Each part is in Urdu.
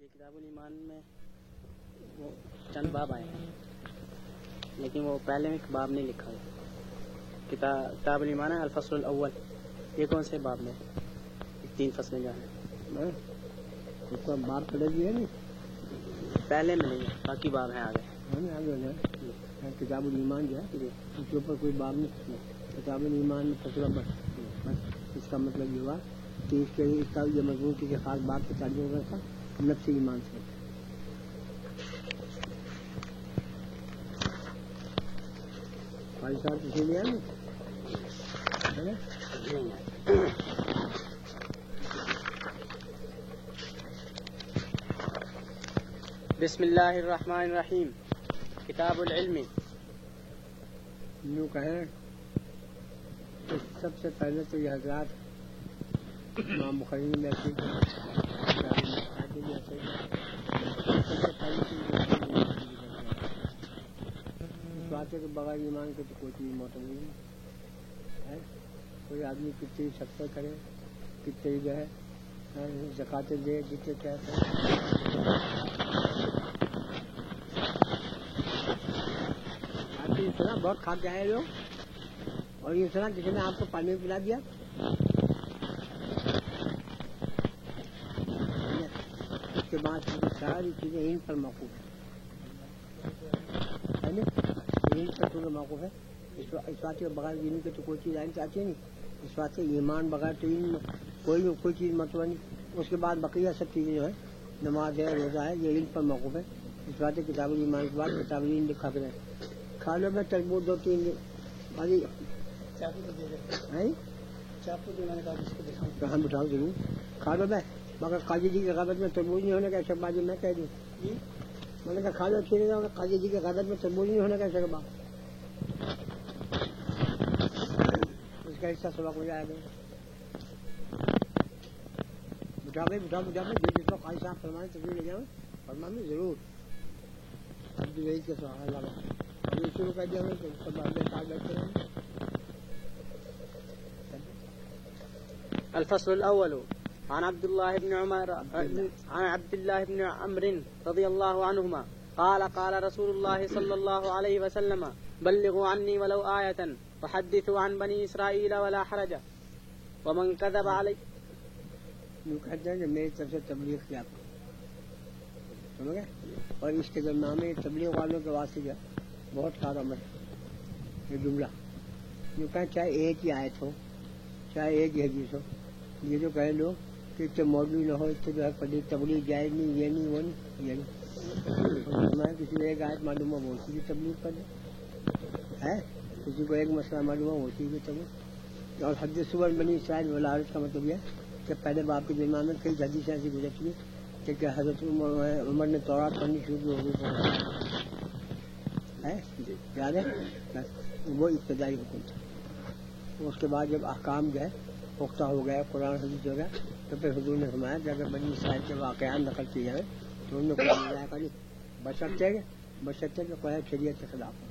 یہ کتاب الایمان میں وہ چند باب آئے ہیں، لیکن وہ پہلے میں باب نہیں لکھا ہے. کتاب الایمان ہے الفصل الاول. یہ کون سے باب میں 3 فصلیں جو ہیں اس کا باب پڑے گی ہے نا، پہلے میں نہیں ہے، باقی باب ہیں آگے. کتاب الایمان جو ہے اس کے اوپر کوئی باب نہیں. کتاب الایمان میں فصل اول، بس اس کا مطلب یہ ہوا کہ اس کے اس کا یہ مضمون کسی خاص بات کے تعلق تھا نفس ایمان سے. صاحب اسی لیے بسم اللہ الرحمن الرحیم. کتاب العلم. یوں کہیں کہ سب سے پہلے تو یہ حضرات امام بخاری میں ایسے اس بات ہے کہ بغیر ایمان کے تو کوئی چیز معتبر نہیں ہے. کوئی آدمی کتنی سفر کرے، کتنے جو ہے زکاتیں دے، جتنے کیا کرے، سنا بہت کھا کے آئے لوگ، اور یہ سنا کسی نے آپ کو پانی پلا دیا. اس کے بعد ساری چیزیں ان پر موقوف ہے نا، ان پر پورا موقوف ہے. اس بات کے بغیر علم کے تو کوئی چیز آئیں چاہتی ہے نہیں. اس بات سے ایمان بغیر تو علم کوئی چیز مطلب نہیں. اس کے بعد بقیہ سب چیزیں جو ہے نماز ہے، روزہ ہے، یہ علم پر موقوف ہے. اس بات ہے کتاب الایمان کے بعد کتاب العلم لکھا کرے. کھا لو میں تربوز 2-3 ہم بٹھاؤ ضرور کھا لو میں، مگر قاضی جی کی غیبت میں تربوز نہیں ہونے کا ایسا بات میں کہہ دوں. میں نے کہا کھا لو ٹھیک ہے، قاضی جی کی غیبت میں تربوز نہیں ہونے کا ایسا بات. اس کا حصہ سبق ہو جائے گا. بٹھا جس کو قاضی صاحب فرمائے تقریر لے جاؤں فرمانے ضرور. عبد الوحید کے سوال ابھی شروع کر دیا ہوں تو سب پاس بیٹھے ہیں. الفصل الاول. عن عبد الله بن عمرو رضي الله عنهما قال قال رسول الله صلى الله عليه وسلم بلغوا عني ولو آية وحدثوا عن بني إسرائيل ولا حرج ومن كذب علي. یوں کہتے ہیں کہ میری طرف سے تبلیغ کیا سمجھ گئے، اور اس کے درمیان میں تبلیغ والوں کے واسطے جو بہت کارآمد یہ جملہ. یوں کہیں چاہے ایک ہی آیت ہو، چاہے ایک ہی حدیث ہو، یہ جو کہے لوگ کہ اتنے مولوی نہ ہو، اتنے جو ہے تبلیغ جائز نہیں، یہ نہیں وہ نہیں یہ نہیں. کسی کو ایک آیت معلوم ہو وہ اسی کی تبلیغ کر دے ہے، کسی کو ایک مسئلہ معلوم ہو وہ اسی کی تبلیغ. اور حدیث صبح بنی اسرائیل ولا حرج کا مطلب یہ کہ پہلے باپ کے درمیان میں کئی حدیثیں ایسی گزر چکی کہ حضرت عمر نے تورات پڑھنی شروع ہو گئی ہے، یاد ہے وہ ابتدائی حکم تھا. اس کے بعد جب احکام جو ہے پختہ ہو گیا، قرآن حدیث ہو گیا، تو پھر حضور نے فرمایا کہ اگر بنی اسرائیل کے واقعات نقل کیے جائیں تو ان میں کوئی مزاح کا نہیں، بشرطے کہ کوئی شریعت کے خلاف ہو.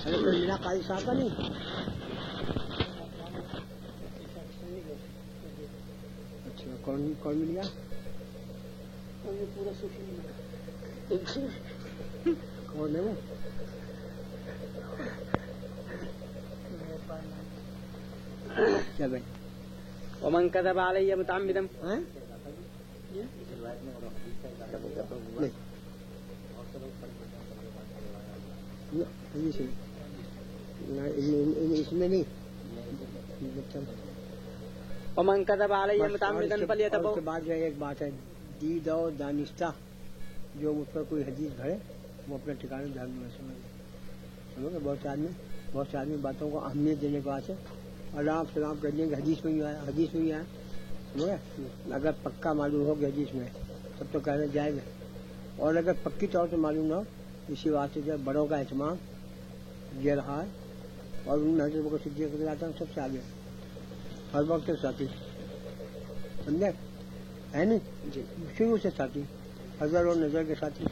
ارے کوئی ملا قاضی صاحب کا نہیں. اچھا کون مل گیا؟ کون ہے وہ؟ کیا بھائی؟ ومن كذب علي متعمدا. اس میں نہیں. ومن كذب علي متعمدا فليتبوأ. اس کے بعد جو ایک بات ہے دید و دانستہ، جو مجھ پر کوئی حدیث بھرے وہ اپنے ٹھکانے دھیان میں سمجھ گے. بہت سے آدمی باتوں کو اہمیت دینے کے واسطے اللہ سلام کر دیں کہ حدیث میں ہی آیا، حدیث میں ہی آیا. سمجھ گئے، اگر پکا معلوم ہو کہ حدیث میں تب تو کہنا جائز ہے، اور اگر پکی طور سے معلوم نہ ہو اسی واسطے جو بڑوں کا اہتمام یہ رہا ہے. اور ان میں حضرت بکر صدیق رضی اللہ عنہ سب سے آگے ہر وقت سے ساتھی سمجھے ہے نا جی، شروع سے ساتھی، حضر اور نظر کے ساتھی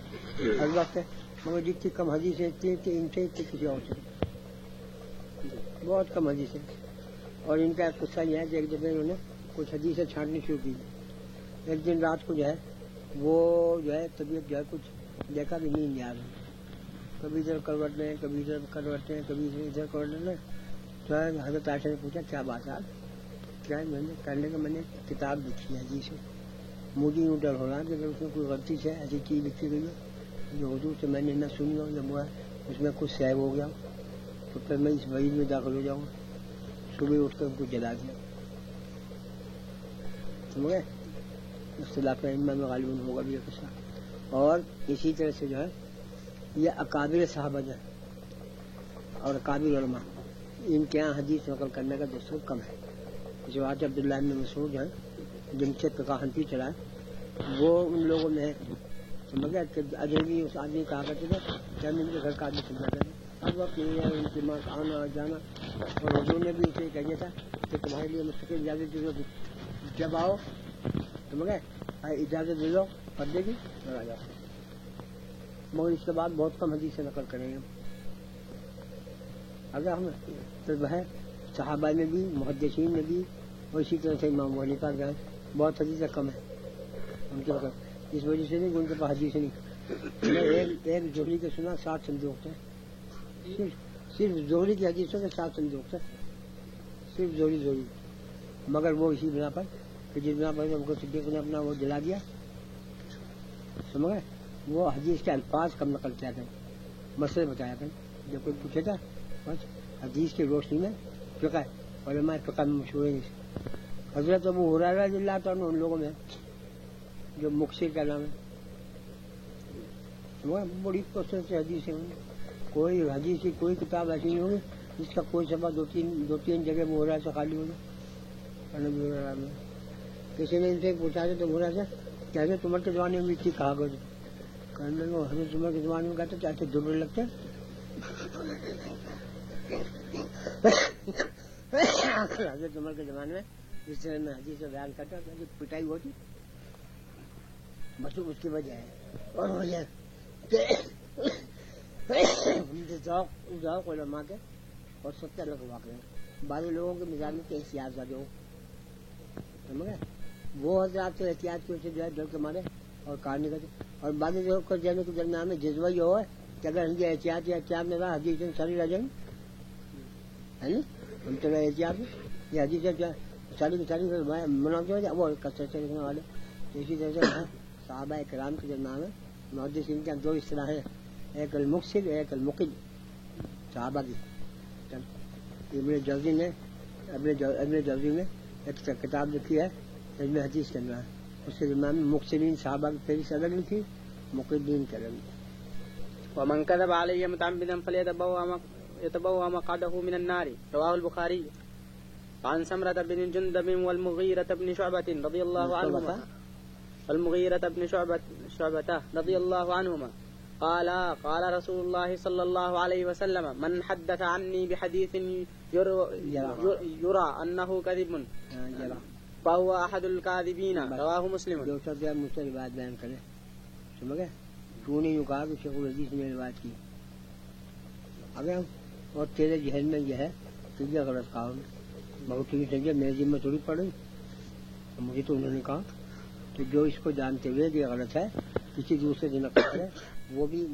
ہر وقت ہے. مگر جتنی کم حدیث ہے اتنی ان سے کسی اور سے بہت کم حدیث ہے. اور ان کا ایک قصہ یہ ہے کہ ایک دفعہ انہوں نے کچھ حدیثیں چھانٹنی شروع کی. ایک دن رات کو جو ہے وہ جو ہے طبیعت جو ہے کچھ دیکھا کہ نیند آ رہی، کبھی ادھر کروٹ لیں کبھی ادھر کروٹ لیں کبھی ادھر کروٹ لیں. تو حضرت عائشہ نے پوچھا کیا بات ہے آپ؟ کیا میں نے کرنے کا میں نے کتاب لکھی ہے حدیث سے، مجھے یوں ڈر ہو رہا ہے کہ اگر اس میں کوئی غلطی سے ایسی چیز لکھی گئی ہے جو حضور سے میں نے نہ سنی ہو یا وہ اس میں کچھ سیب ہو گیا تو پھر میں اس وعید میں داخل ہو جاؤں گا. صبح اٹھ کر ان کو جلا دیا. سمجھ گئے؟ اختلاف ائمہ میں غالباً ہوگا بھی یہ قصہ. اور اسی طرح سے جو ہے یہ اکابر صحابہ جو ہے اور اکابر علماء ان کے یہاں حدیث نقل کرنے کا دستور کم ہے. جو آج عبداللہ بن مسعود جو ہے جن سے فقہ حنفی چلا ہے وہ ان لوگوں میں ہے. سمجھ گئے کہ اجنبی اس آدمی کہا کرتے تھے کہ ہم ان کے گھر کا آدمی سمجھا کرتے اب وقت نہیں ہے ان کے ماں آنا جانا. اور حضور نے بھی اسے کہا تھا کہ تمہارے لیے مستقل اجازت دے دو، جب آؤ سمجھ گئے اجازت دے دو پردے کی اور آ جاؤ. مگر اس کے بعد بہت کم حدیث سے نقل کریں گے. اگر ہم تو وہ صحابہ میں بھی محدثین میں بھی اور اسی طرح سے امام ابو حنیفہ کا بہت حدیثیں کم ہیں ان کے وقت. اس وجہ سے نہیں کہ ان کے پاس حدیث نہیں. میں ایک زہری کے سنا 7 صندوق تھے، صرف زہری کی حدیثوں کے 7 صندوق تھے، صرف زہری. مگر وہ اسی بنا پر کہ جس بنا پر ان کو صدیق نے اپنا وہ جلا دیا. سمجھ گئے؟ وہ حدیث کے الفاظ کم نقل کیا کریں، مسئلے بتایا کریں. جب کوئی پوچھے گا بس حدیث کی روشنی میں فقہ علماء فقہ میں مشہور ہے. حضرت ابو ہریرہ رضی اللہ عنہ ان لوگوں میں جو مکثر کا نام ہے بڑی کثرت سے حدیث ہے. کوئی حدیث کی کوئی کتاب ایسی نہیں ہوگی جس کا کوئی صفحہ دو تین جگہ ابو ہریرہ سے خالی ہوگا. کسی نے ان سے پوچھا تھا تو ہریرہ سے کہ حضرت عمر کے زمانے میں بھی اتنی کہا کرتے کرنے کو حضرت عمر کے زمانے میں کہتے چاہتے دور لگتے حضرت عمر کے زمانے میں جس طرح میں حدیث سے بیان کرتا ہوں پٹائی ہوتی بس اس کی وجہ ہے. اور وجہ ذوق علماء کے اور سب کے الگ واقع ہیں. بعض لوگوں کے مزاج میں کئی سیاست زیادہ ہو سمجھ گئے وہ حضرات تو احتیاط کی وجہ سے جو ہے ڈر کے مارے اور کار نہیں کرتے. اور بعض لوگوں کو جانے کے درمیان میں جذبہ یہ ہو ہے کہ اگر ہم یہ احتیاط یا احتیاط میں رہا حدیث ساری رہ جائیں ہے نا ہم تو احتیاط میں یہ حدیث ساری کی ساری منافع ہو جائے وہ کثرت سے لکھنے والے. تو اسی طرح سے صحابہ کرام کے درمیان میں محدثین کے 2 اصطلاح ہیں، ایک المکثر ایک المقل. صحابہ کی ابن جوزی نے ایک کتاب لکھی ہے علم حدیث کے اندر، اس کے درمیان میں مکثرین صحابہ کی فہرست الگ لکھی، مقلین کے الگ لکھی. ومن كذب علي متعمدا فليتبوأ مقعده من النار. رواه البخاري. عن سمرة بن جندب والمغيرة بن شعبة رضي الله عنهما رضي الله عنهما قال رسول الله صلى الله عليه وسلم من حدث عني بحديث يرى أنه كذب فهو أحد الكاذبين. رواه مسلم. جو سب مجھ سے روایت بیان کرے سمجھ گئے تو نے یوں کہا کہ شیخ الحدیث نے روایت کی اگر اور تیرے ذہن میں یہ ہے کہ یہ غلط کہا بہت ٹھیک سمجھے میرے ذمہ تھوڑی پڑی مجھے تو انہوں نے کہا. تو جو اس کو جانتے ہوئے کہ یہ غلط ہے کسی دوسرے دن کرے وہ بھی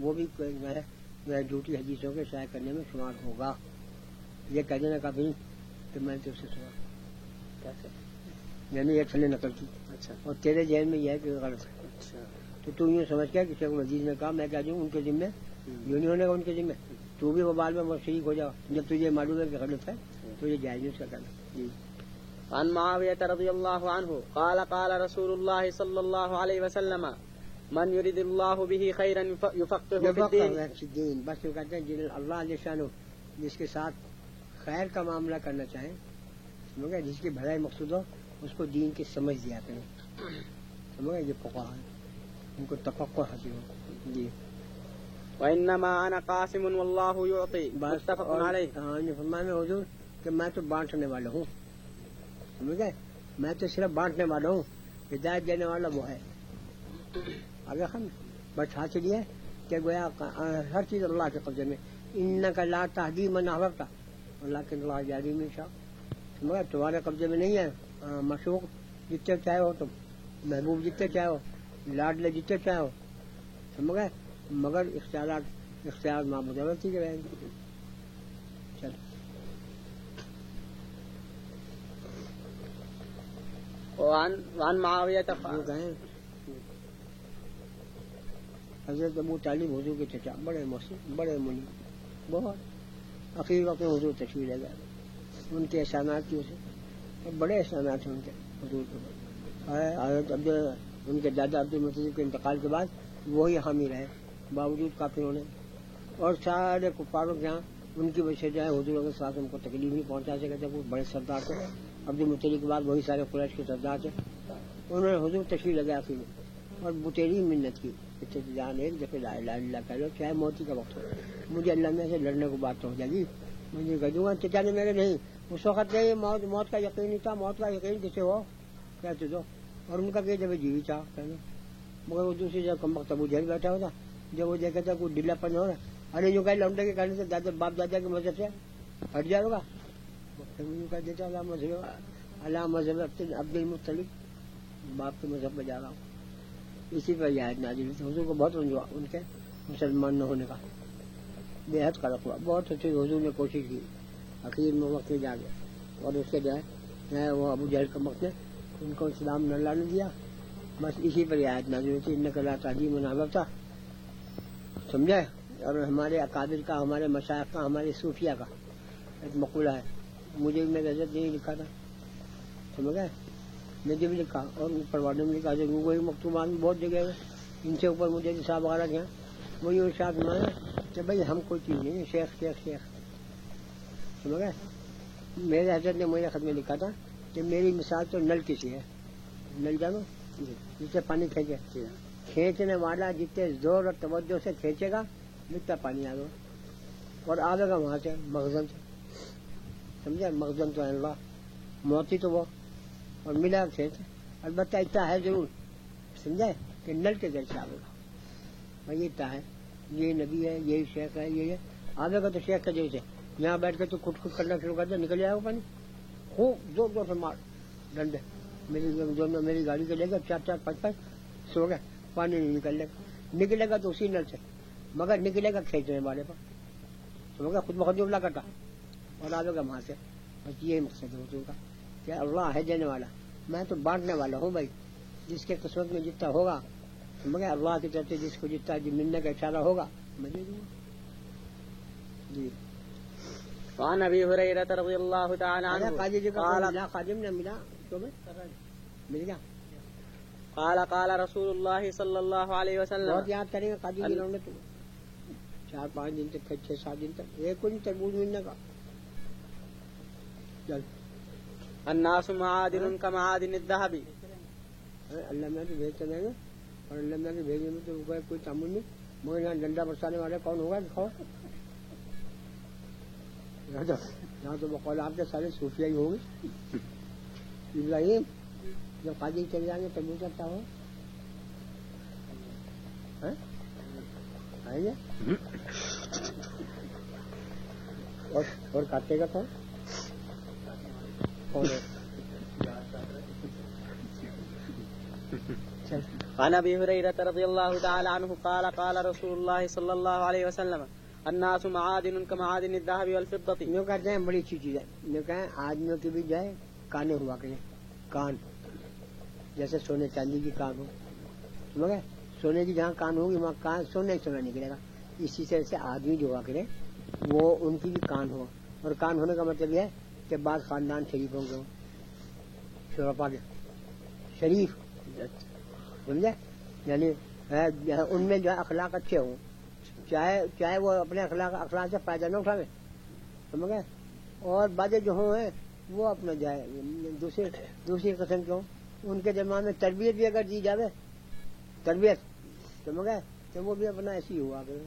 جھوٹی حدیثوں کے شائع کرنے میں شمار ہوگا. یہ کہہ دینا کافی کہ میں نے تو اسے سنا میں نے ایک سنے نقل کی. اچھا. اور تیرے ذہن میں یہ ہے کہ غلط ہے. اچھا. تو یوں سمجھ گیا کہ شیخ العزیز نے کہا میں کہہ دوں ان کے ذمے یوں نہیں ہونے گا ان کے ذمے تو بھی وہ بال میں شریک ہو جاؤ. جب تجھے معلوم ہے کہ غلط ہے تو یہ جائز نہیں اس کا کرنا. جی. عن معاوية رضي الله عنه قال رسول الله صلى الله عليه وسلم من يريد الله به خيرا يفقهه في الدين. بس وہ کہتے ہیں جن اللہ علیہ شانہ جس کے ساتھ خیر کا معاملہ کرنا چاہیں سمجھ جس کی بھلائی مقصود ہو اس کو دین کی سمجھ دیا کریں. سمجھ یہ فقہ ہے ان کو تفقہ حاصل ہو. جی. وإنما أنا قاسم والله يعطي. متفق عليه. فرمایا حضور کہ میں تو بانٹنے والا ہوں سمجھ گئے میں تو صرف بانٹنے والا ہوں ہدایت دینے والا وہ ہے. اگر ہم بس حاصل یہ کہ گویا ہر چیز اللہ کے قبضے میں انک لا تہدی من احببت ولکن اللہ یہدی من یشاء. سمجھ گئے تمہارے قبضے میں نہیں ہے مشوق جتنے چاہے ہو تم محبوب جتنے چاہے ہو لاڈ لے جتنے چاہو سمجھ گئے, مگر اختیار ماں بدولتی کے رہیں گے. چلو وعن معاویہ وہ کہیں حضرت ابو طالب حضور کے چچا, بڑے محسن, بڑے منی, بہت اخیر وقت میں حضور تشریف لے گئے. ان کے احسانات کی اسے بڑے احسانات ہیں ان کے حضور کے. حضرت ان کے دادا عبد المطلب کے انتقال کے بعد وہی حامی رہے باوجود کافروں نے, اور سارے کفاروں کے یہاں ان کی وجہ سے جو ہے حضور کے ساتھ ان کو تکلیف نہیں پہنچا سکے تھے. وہ بڑے سردار تھے عبد المطلب کے بعد, وہی سارے قریش کے سردار تھے. انہوں نے حضور تشریف لگایا آخر میں اور بتیری منت کی کہ جان ایک دفعہ لا الہ الا اللہ کہہ لو چاہے موت کا وقت ہو, مجھے اللہ میں سے لڑنے کو بات تو ہو جائے گی, مجھے کہہ دوں گا چچا نے میرے نہیں اس وقت نہیں موت کا یقین نہیں تھا. موت کا یقین کسے ہو کہتے دو, اور ان کا کئی دفعہ جیوی چاہ کہنا, مگر وہ دوسری جگہ کم وقت ابو جہل بیٹھا ہوتا, جب وہ دیکھا تھا کوئی ڈھیلا پن ہو رہا, ارے جو کہ لونڈے کے کہنے سے دادا باپ دادا کے مذہب سے ہٹ جائے گا, کہہ دیتا اللہ مذہب عبد المطلب باپ کے مذہب میں جا رہا ہوں. اسی پر یہ آیت نازل ہوئی. حضور کو بہت رنجوا ان کے مسلمان نہ ہونے کا, بے حد قلق ہوا. بہت اچھی حضور نے کوشش کی, اخیر میں وقت جا گیا, اور اس کے جو ہے وہ ابو جہل کا وقت نے ان کو اسلام نہ لانے دیا. بس اسی پر یہ آیت نازل ہوئی تھی, انک لا تہدی من احببت, سمجھے. اور ہمارے اکابر کا, ہمارے مشائخ کا, ہمارے صوفیہ کا ایک مقولہ ہے, مجھے میں حضرت نہیں لکھا تھا, سمجھ گئے, مجھے بھی لکھا اور اوپر والوں نے لکھا. وہی مکتوبات میں بہت جگہ ہے, ان سے اوپر مجھے صاحب وغیرہ کیا وہی ارشاد مانا کہ بھائی ہم کوئی چیز نہیں, شیخ شیخ شیخ, سمجھ گئے. میرے حضرت نے مجھے خط میں لکھا تھا کہ میری مثال تو نل کی سی ہے, نل جانو جس سے پانی کھینچنے والا جتنے زور اور توجہ سے کھینچے گا اتنا پانی آ گا اور آئے گا وہاں سے مخزن سے, سمجھے. مخزن تو ہے اللہ, موتی تو وہ, اور ملا کھینچ. البتہ اتنا ہے ضرور, سمجھے, کہ نل کے ذریعے سے آئے گا. بھائی اتنا ہے, یہ نبی ہے, یہی شیخ ہے, یہ آئے گا تو شیخ کے ذریعے سے. یہاں بیٹھ کے تو کٹ کرنا شروع کر دے, نکل جائے گا پانی خوب زور زور سے مار ڈنڈے. میری گاڑی کے لے گا 4 5 سو گئے, پانی نہیں نکلے گا تو اسی نل سے, مگر نکلے گا کھینچنے والے پر, سمجھ گا, خود بخود ابلا کرتا اور آئے گا وہاں سے. بس یہی مقصد ہے حضور کا کہ اللہ ہے دینے والا, میں تو بانٹنے والا ہوں. بھائی جس کے قسمت میں جتنا ہوگا, سمجھ گئے, اللہ کی طرف سے جس کو جتنا ملنے کا اشارہ ہوگا میں دے دوں گا. جی. وعن ابی ہریرہ رضی اللہ تعالی عنہ قال خادم نے ملا تو میں مل گیا. قال رسول اللہ صلی اللہ علیہ وسلم, بہت یاد کریں گے قاضی جی نے, 4-5 دن تک 6-7 دن تک ایک کوئی تربوز ملنے کا. چل الناس معادن کمعادن الذهب, اللہ میں تو بھیجتے رہیں گے, اور اللہ میں کے بھیجنے میں تو کوئی تعمل نہیں, مگر یہاں ڈنڈا برسانے والے کون ہوگا دکھاؤ. یہاں تو بقول آپ کے سارے صوفیہ ہی ہوں گے. ابراہیم جب قاضی چل جائیں گے تربوز کرتا ہو آئیں گے, اور کاٹے گا کون ہے. عن ابی ہریرہ رضی اللہ تعالی عنہ قال رسول اللہ صلی اللہ علیہ وسلم الناس معادن کمعادن الذهب والفضة. یوں کہتے ہیں بڑی اچھی چیز ہے, یوں کہیں آدمیوں کی بھی جو ہے کانیں ہوا کریں, کان جیسے سونے چاندی کی کان ہو, مگر سونے کی جہاں کان ہوگی وہاں کان سونے سونا نکلے گا. اسی طرح سے آدمی جو ہوا کرے وہ ان کی بھی کان ہو, اور کان ہونے کا مطلب یہ ہے کہ بعض خاندان شریف ہوں گے, شرفا کے شریف, سمجھے, یعنی ان میں جو ہے اخلاق اچھے ہوں, چاہے وہ اپنے اخلاق سے فائدہ نہ اٹھاوے, سمجھ گئے. اور باتیں جو ہیں وہ اپنا جو ہے دوسری قسم کے ہوں, ان کے درمیان میں تربیت بھی اگر دی جاوے, تربیت, سمجھ گئے, تو وہ بھی اپنا ایسی ہوا کرے.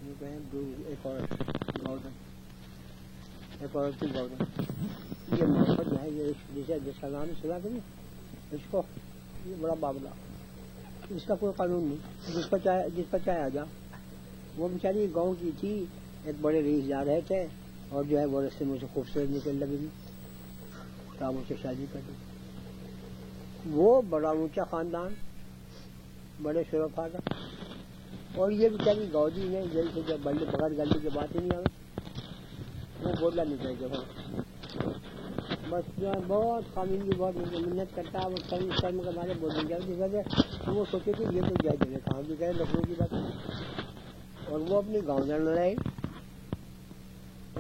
ایک عورت کی گورنر, یہ محبت جو ہے یہ جس کا نام سنا تھا اس کو, یہ بڑا بابلا, اس کا کوئی قانون نہیں, جس پر چاہے آ جا. وہ بیچاری گاؤں کی تھی, ایک بڑے رئیس جا رہے تھے, اور جو ہے وہ رستے میں سے خوبصورت نکل لگی تھی, کام سے شادی کر دی. وہ بڑا اونچا خاندان, بڑے شرفا کا. اور یہ بیچاری گودی نے جیل سے جب بڑے بغیر گاڑی کی بات ہی نہیں آئی وہ بولنا نہیں چاہیے. بس بہت قانون کی بہت محنت کرتا ہے. وہ شرم کے بارے بولنے جائے تو وہ سوچے کہ یہ تو جائے کہاں بھی کرے لکھنؤ کی بات. اور وہ اپنی گاؤں جان لڑائی.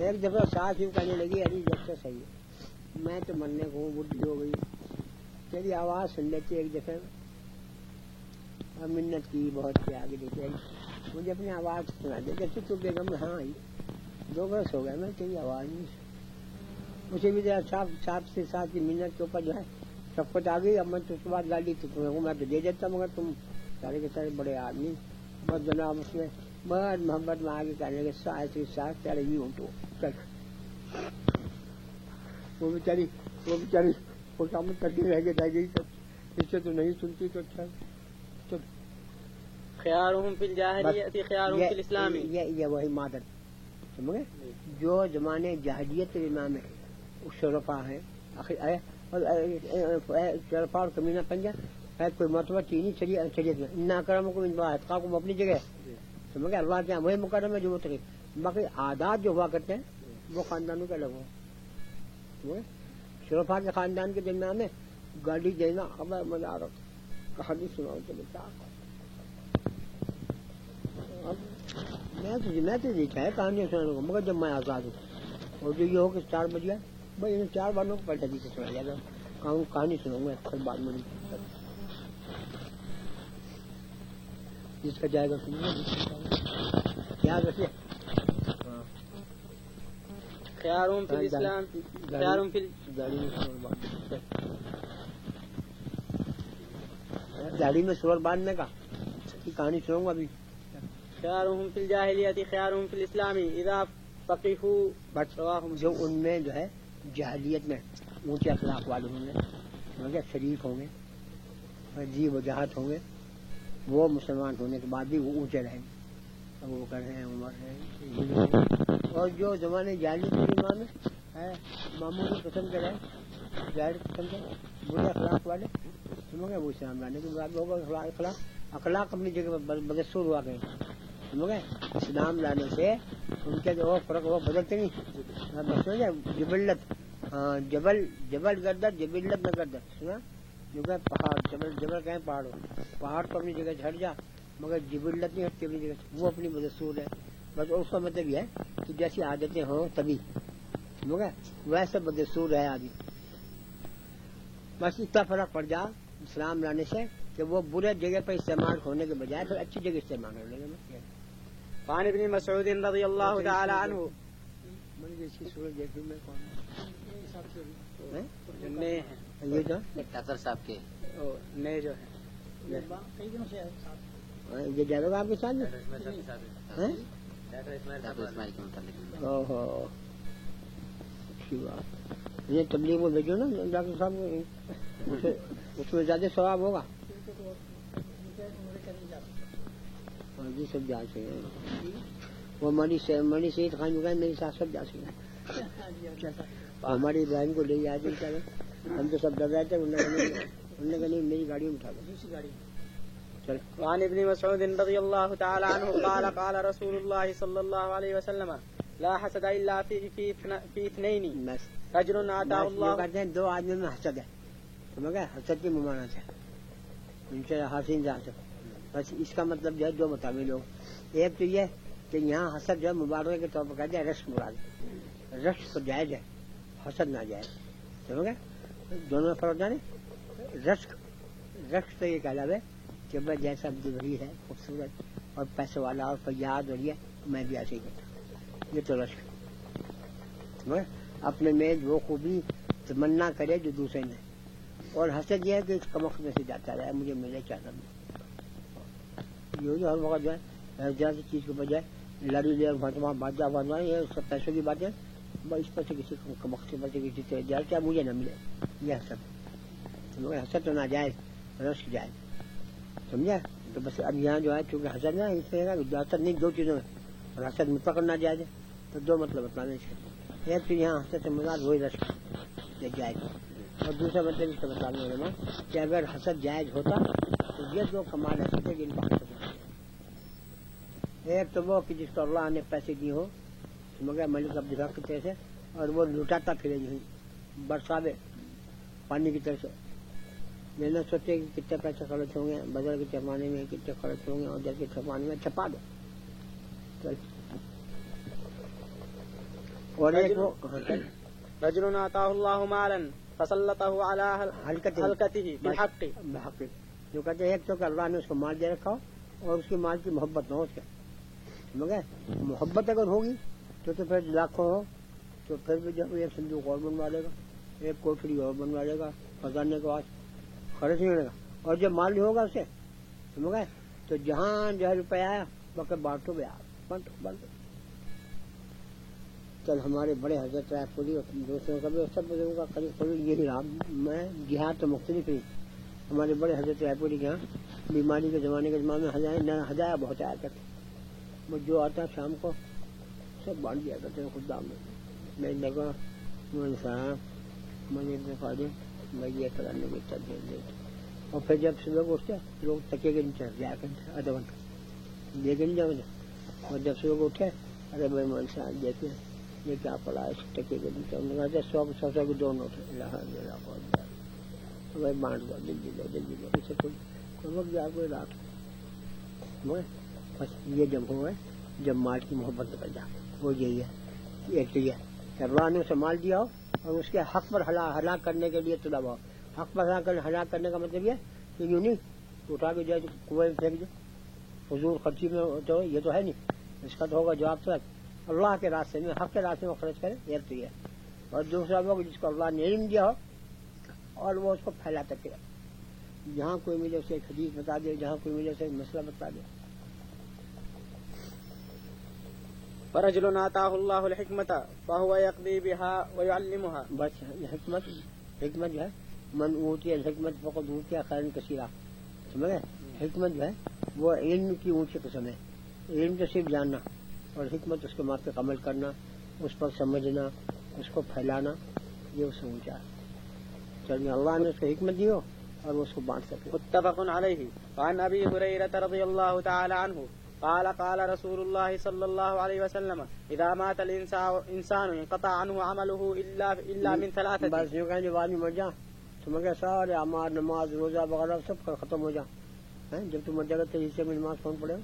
ایک دفعہ ساتھ ہی کہنے لگی ارے جب سے صحیح ہے میں تو مرنے کو ہوں بڈھی ہو گئی. تیری آواز سن لیتی ایک دفعہ اور منت کی بہت کے آگے دیتے مجھے اپنی آواز سنا دے. جیسے تو بیگم ہاں آئی 2 برس ہو گئے میں تیری آواز نہیں. مجھے بھی صاحب سے ساتھ کی منت کے اوپر جو ہے شفقت آ گئی. اب میں تو اس کے بعد گاڑی تو تمہیں میں تو دے دیتا مگر تم سارے کے سارے بڑے آدمی بس جناب اس میں بہت محبت میں آگے کرنے کے ساتھ تیرے ہی ہوں تو وہ بیچاری خوشامد کر کے رہ کے جائے گئی. اس سے تو نہیں سنتی تو اچھا. خیارهم فی الجاہلیت خیارهم فی الاسلام. یہ وہی مادر سمجھے جو زمانے جاہلیت کے امام ہے شرفا ہے. شرفا اور کمینہ پنجہ ہے کوئی مرتبہ چینی شریعت میں انا کرمکم عند اللہ اتقاکم اپنی جگہ سمجھ اللہ کے یہاں وہی مقرم ہے جو متقی. باقی عادات جو ہوا کرتے ہیں وہ خاندانوں کے الگ ہو. شرفا کے خاندان کے درمیان میں گاڑی دینا خبر مزارت کہانی سناؤ تو بتا. میں تو دیکھا ہے کہانی سنانے کو مگر جب میں آزاد ہوں اور جو یہ ہو کہ 4 بج گیا بھائی انہیں 4 باروں کو پلٹا دی سے سنا جائے گا. کہانی سناؤں گا پھر بعد میں جس کا جائے گا یاد رکھیے. خیارهم فی الاسلام خیارهم فی داڑھی میں سور باندھنے کا کہانی سناؤں گا ابھی. خیارهم فی الجاہلیت خیارهم فی الاسلام اذا فقہوا. جو ان میں جو ہے جاہلیت میں اونچے اخلاق والے ہوں گے شریف ہوں گے عجیب وجاہت ہوں گے وہ مسلمان ہونے کے بعد بھی وہ اونچے رہیں گے. ابو بکر ہیں عمر ہیں. اور جو زمانے جاہلیت کے امام ہے معمولی قسم کے رہے ظاہر قسم کے برے اخلاق والے سمجھ گئے وہ اسلام لانے کے بعد ہوگا اخلاق اپنی جگہ پر بدستور ہوا گئے سمجھ گئے. اسلام لانے سے ان کے جو فرق وہ بدلتے نہیں بس سمجھے. جبلت جبل گردت جبلت نہ گردت سنا جو کہ پہاڑ جبل کہیں پہاڑ تو اپنی جگہ سے ہٹ جا مگر جبلت نہیں ہٹتی اپنی جگہ سے وہ اپنی بدستور ہے. بس اس کا مطلب یہ ہے کہ جیسی عادتیں ہوں تبھی سمجھ گئے ویسے بدستور ہے آدمی. بس اتنا فرق پڑ جا اسلام لانے سے کہ وہ برے جگہ پر استعمال ہونے کے بجائے پھر اچھی جگہ استعمال ہونے کے. وعن ابن مسعود رضی اللہ تعالی عنہ جیسی صورت دیکھی میں نئے ہیں یہ جو ڈاکٹر صاحب کے نئے جو ہیں یہ جائے گا آپ کے ساتھ یہ تبلیغ میں بھیجو نا ڈاکٹر صاحب کو اس میں زیادہ ثواب ہوگا. جی سب جا سکے وہ منی سعید خان جو میرے ساتھ سب جا سکے. ہماری ابراہیم کو لے جائے ہم تو سب ڈر رہے تھے انہوں نے کہا نہیں میری گاڑی میں اٹھا دو دوسری گاڑی. وعن ابن مسعود رضی اللہ تعالی عنہ قال قال رسول اللہ صلی اللہ علیہ وسلم لا حسد الا فی اثنین رجل آتاہ اللہ. کہتے ہیں 2 آدمی میں حسد ہے سمجھ گئے. حسد کی ممانعت ہے ان سے حسین سے حسد. بس اس کا مطلب جو ہے 2 مطابق لوگ. ایک تو یہ کہ یہاں حسد جو ہے مبارکہ کے طور پر کہتے ہیں رشک مراد. رشک تو جائز ہے حسد ناجائز سمجھ گئے. دونوں میں فرق جانے. رشک تو یہ کہلاوے کہ بھائی جیسا بری ہے خوبصورت اور پیسے والا اور فیاد اور یہ میں بھی ایسے ہی کرتا. یہ تو رشک اپنے میں وہ خوبی تمنا کرے جو دوسرے نے. اور حسد یہ ہے کہ اس کمخ میں سے جاتا رہے مجھے ملے چاہتا یہ جو ہر وقت جو ہے جیسی چیز کے بجائے لڑی لے بھٹوا بادشاہ بنوا یہ سب پیسوں کی باتیں اس پر سے کسی کمخ سے بچے کسی سے جائے کیا مجھے نہ ملے. یہ حسد حسد تو ناجائز رشک جائز سمجھا. تو بس اب یہاں جو ہے چونکہ حسد نا اس طرح کا حسد نہیں 2 چیزوں میں اور حسد مطلق ناجائز ہے تو 2 مطلب بتانے اس کے. ایک تو یہاں حسد سے مراد وہی رشک جائز اور دوسرا مطلب اس کا بتانے علماء کہ اگر حسد جائز ہوتا تو یہ دو کمال ایسے تھے جن کو حاصل کرنا. ایک تو وہ کہ جس کو اللہ نے پیسے دیے ہو مگر ملک عبد الحق کی طرح سے اور وہ لٹاتا پھرے جو برساوے پانی کی طرح سے. میں نے سوچے کہ کتنے پیسے خرچ ہوں گے بدر کے زمانے میں, کتنے خرچ ہوں گے اور جل کے زمانے میں چھپا دو. اور ایک وہ رجل آتاه الله مالا فسلطه على حلقته بالحق. جو کہتے ہیں ایک تو کہ اللہ نے اس کو مال دے رکھا ہو اور اس کی مال کی محبت نہ ہو اس کے, مگر محبت اگر ہوگی تو پھر لاکھوں ہو تو پھر بھی جب ایک صندوق اور بنوا لے گا, ایک کوٹھڑی اور بنوا لے گا, خزانے کے بعد خرچ نہیں ہوگا. اور جب مال نہیں ہوگا اسے سمجھ گئے تو جہاں جو ہے روپیہ آیا وقت بانٹو گیا بنٹو. کل ہمارے بڑے حضرت رائے پوری دوستوں کا بھی سب بزرگوں کا قریب یہی رہا. میں جہاد تو مختلف ہی, ہمارے بڑے حضرت رائے پوری کے یہاں بیماری کے زمانے میں ہزایا بہت آیا کرتے. وہ جو آتا شام کو سب بانٹ دیا کرتے ہیں خود دام میں لگا صاحب مجھے فائدے میں یہ کرانے میں دے دیتے. اور پھر جب صبح کو اٹھتے لوگ تکیے کے نیچے جایا کرتے آدھا گھنٹہ لے کے نہیں جاؤ. اور جب صبح کو اٹھے ارے بھائی مان صاحب دیکھیں یہ کیا پڑا ہے ٹکے کے نیچے, انہوں نے کہا 100 کے 2 نوٹ بھائی بانٹ دو جلدی دو اسے کوئی وقت جا کوئی رات بس. یہ جب ہو ہے جب مال کی محبت نکل جا وہ یہی ہے. ایک تو یہ کہ اللہ نے اسے مال دیا ہو اور اس کے حق پر ہلاک کرنے کے لیے طلب ہو. حق پر ہلاک کرنے کا مطلب یہ کہ یوں نہیں اٹھا کے جائے کنویں میں پھینک دو فضول خرچی میں تو یہ تو ہے نہیں. اس کا تو ہوگا جواب تو اللہ کے راستے میں حق کے راستے میں خرچ کرے یہ تو یہ. اور دوسرا وہ جس کو اللہ نے علم دیا ہو اور وہ اس کو پھیلاتا پھرے, جہاں کوئی ملے اسے ایک حدیث بتا دے, جہاں کوئی ملے اسے ایک مسئلہ بتا دے. ورجل آتاه الله الحكمة فهو يقضي بها ويعلمها. بس حکمت جو ہے من اوتی الحکمت فقد اوتی خیرا کثیرا. سمجھے حکمت جو ہے وہ علم کی اونچی قسم ہے. علم تو صرف جاننا اور حکمت اس کے موافق عمل کرنا, اس پر سمجھنا, اس کو پھیلانا, یہ اس سے اونچا ہے. چلیے اللہ نے اس کو حکمت دی ہو اور وہ اس کو بانٹ سکے. متفق علیہ. وعن ابی ہریرہ رضی اللہ تعالی عنہ قال قال رسول اللہ صلی اللہ علیہ وسلم اذا مات الانسان انقطع عنه عمله الا من ثلاثه. بس یوں کہیں جب آدمی مر جا تو مگر سارے اعمال نماز روزہ وغیرہ سب ختم ہو جا. جب تم مر جائے تو حصے میں نماز کون پڑھے.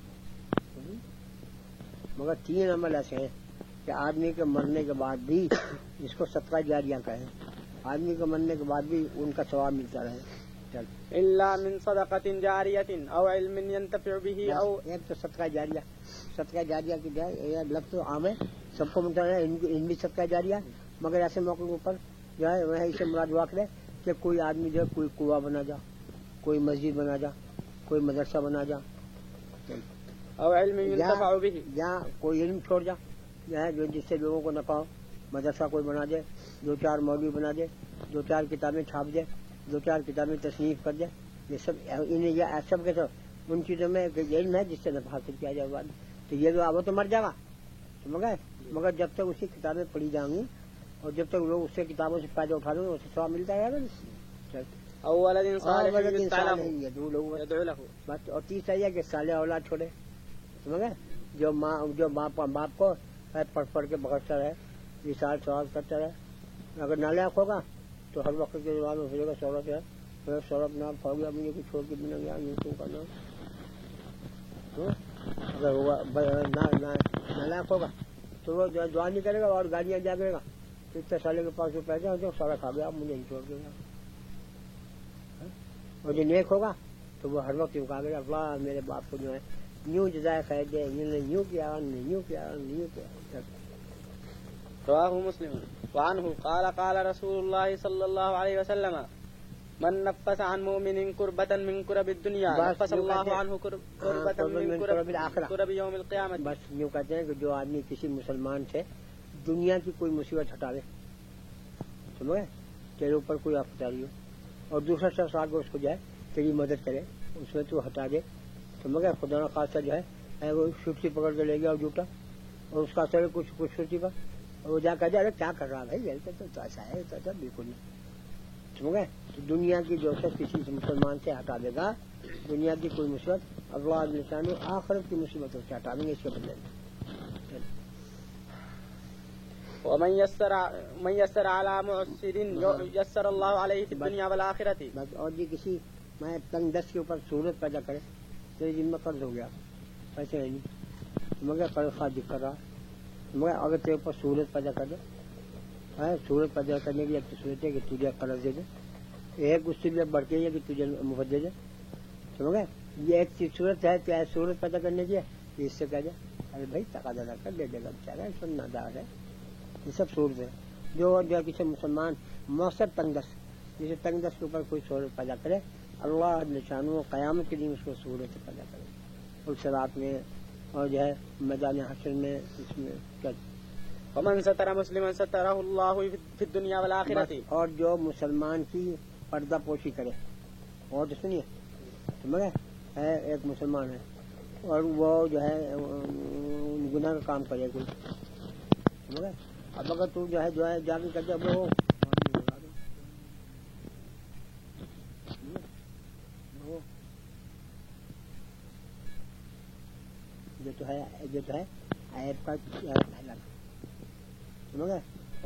مگر 3 عمل ایسے ہیں کہ آدمی کے مرنے کے بعد بھی جس کو صدقہ جاریہ کہیں, آدمی کے مرنے کے بعد بھی ان کا ثواب ملتا رہے. الا من صدقۃ جاریۃ او علم ينتفع به او. ایک تو صدقہ جاریہ کی جائے لفظ تو عام ہے سب کو ملتا ہے, ان بھی صدقہ جاریہ مگر ایسے موقع پر جو ہے وہ اسے مراد واقع ہے کہ کوئی آدمی جو ہے کوئی کنواں بنا جا, کوئی مسجد بنا جا, کوئی مدرسہ بنا جا, او علم ينتفع به, یا کوئی علم چھوڑ جا جو جس سے لوگوں کو نفع ہو. مدرسہ کوئی بنا دے, 2-4 مولوی بنا دے, 2-4 کتابیں چھاپ دے, 2-4 کتابیں تصنیف کر دے. یہ سب انہیں یہ سب کے تو ان چیزوں میں علم ہے جس سے نفع حاصل کیا جائے گا. تو یہ جو وہ تو مر جائے گا مگر جب تک اس کی کتابیں پڑھی جائیں گی اور جب تک لوگ اس سے کتابوں سے فائدہ اٹھا لیں گے اسے ثواب ملتا رہے گا. اول صالح يدعو له. بس اور تیسرا یہ کہ صالح اولاد چھوڑے. سمجھے جو باپ کو پڑھ کے بغرتا رہے, وصال سوال کرتا رہے. اگر نالائق ہوگا تو ہر وقت کے دوران ہو جائے گا سورت ہے سورت نام کھاؤ گیا مجھے کچھ چھوڑ کے بنا گیا یوں تو کرنا. اگر ہوگا نالائق ہوگا تو وہ دعا نہیں کرے گا اور گاڑیاں جا کرے گا تو اتنے سالے کے پاس جو پیسے جو سارا کھا گیا مجھے نہیں چھوڑ دے گا. اور جو نیک ہوگا تو وہ ہر وقت یوں کہا گیا اللہ میرے باپ کو جو ہے یوں جزائے خیر دے, یوں کیا. رواه مسلم. وعنه قال قال رسول الله صلى الله عليه وسلم من نفس عن مؤمن كربة من كرب الدنيا نفس الله عنه كربة من كرب الآخرة كرب يوم القيامة. بس یوں کہتے ہیں کہ جو آدمی کسی مسلمان سے دنیا کی کوئی مصیبت ہٹاوے, سمجھے تیرے اوپر کوئی آفت آ رہی ہو اور دوسرا شخص آگے اس کو جائے تیری مدد کرے اس میں تو ہٹا دے, سمجھے خدا نہ خاصا جو ہے وہ چھٹی پکڑ کے لے گیا اور جھوٹا اور اس کا اثر کچھ چھٹی پر اور وہ جا کر جائے کیا کر رہا بھائی تو ایسا ہے بالکل نہیں. سمجھے تو دنیا کی جو ہے کسی مسلمان سے ہٹا دے گا دنیا کی کوئی مصیبت اللہ عز و جل آخرت کی مصیبتوں سے ہٹا دیں گے اس کے بدلے میں. ومن يسر على معسر يسر الله عليه في الدنيا والآخرة. بس اور جی کسی میں تنگ دست کے اوپر سہولت پیدا کرے تیرے ذمہ قرض ہو گیا پیسے نہیں مگر قرض خواہ کر رہا مگر اگر تیرے اوپر سہولت پیدا کر دے سہولت پیدا کرنے کی ایک تو صورت ہے کہ تجھے قرض دے دے ایک اس سے بھی بڑھ کے یہ کہ تجھے مفت دے دے سمجھ گئے یہ ایک چیز صورت ہے کہ سہولت پیدا کرنے کی ہے کہ اس سے کہہ دے ارے بھائی تقاضا نہ کر دے دے گا بیچارہ اس پر نادار ہے. یہ سب صورت ہے جو کسی مسلمان مؤثر تنگ دست جسے تنگ دست کے اوپر کوئی سہولت پیدا کرے اللہ نشانوں قیامت کے دن اس کو سہولت پیدا کرے الصراط میں اور جو ہے میدان حشر میں اس میں ومن ستر مسلما سترہ اللہ فی الدنیا والآخرۃ. اور جو مسلمان کی پردہ پوشی کرے اور تو سنیے سمجھ گئے ایک مسلمان ہے اور وہ جو ہے گناہ کا کام کرے کوئی سمجھ گئے اب اگر تو جو ہے جا کے کرتے وہ جو تو ہے عیب کا پھیلانا سمجھ گئے